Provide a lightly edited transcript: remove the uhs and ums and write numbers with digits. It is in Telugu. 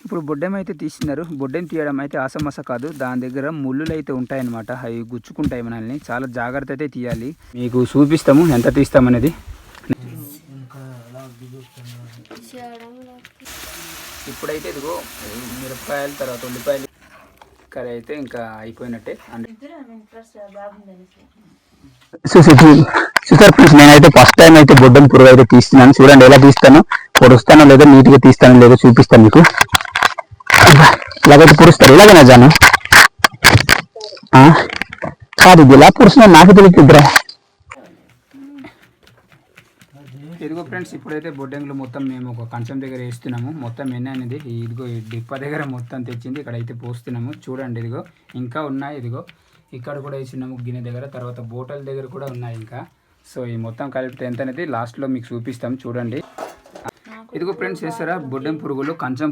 ఇప్పుడు బొడ్డెం అయితే తీసినారు. బొడ్డెం తీయడం అయితే ఆసమస కాదు, దాని దగ్గర ముళ్ళులు అయితే ఉంటాయన్నమాట. అవి గుచ్చుకుంటాయి మనల్ని, చాలా జాగ్రత్త అయితే తీయాలి. మీకు చూపిస్తాము ఎంత తీస్తామనేది. ఇప్పుడైతే ఇదిగో మిరపకాయలు, తర్వాత ఉల్లిపాయలు కర్రీ అయితే ఇంకా అయిపోయినట్టే. సార్ ప్లీజ్, నేనైతే ఫస్ట్ టైం అయితే బొడ్డెం పురుగు అయితే తీస్తున్నాను. చూడండి ఎలా తీస్తాను, పొడుస్తానో లేదో, నీట్గా తీస్తానో లేదో చూపిస్తాను మీకు. ఇలాగైతే పొడుస్తారు, ఇలాగైనా జాను కాదు, ఇది ఎలా పొడుస్తున్నా నాకు తెలియదురా. ఇదిగో ఫ్రెండ్స్, ఇప్పుడైతే బొడ్డెంగులు మొత్తం మేము ఒక కంచం దగ్గర వేస్తున్నాము. మొత్తం ఎన్ని అనేది ఇదిగో ఈ డిప్ప దగ్గర మొత్తం తెచ్చింది, ఇక్కడైతే పోస్తున్నాము. చూడండి ఇదిగో ఇంకా ఉన్నాయి, ఇదిగో ఇక్కడ కూడా వేసినాము గిన్నె దగ్గర, తర్వాత బోటల్ దగ్గర కూడా ఉన్నాయి ఇంకా. సో ఈ మొత్తం కలిపితే ఎంత అనేది లాస్ట్లో మీకు చూపిస్తాం చూడండి. ఇదిగో ఫ్రెండ్స్, చేస్తారా బొడ్డెం పురుగులు కంచం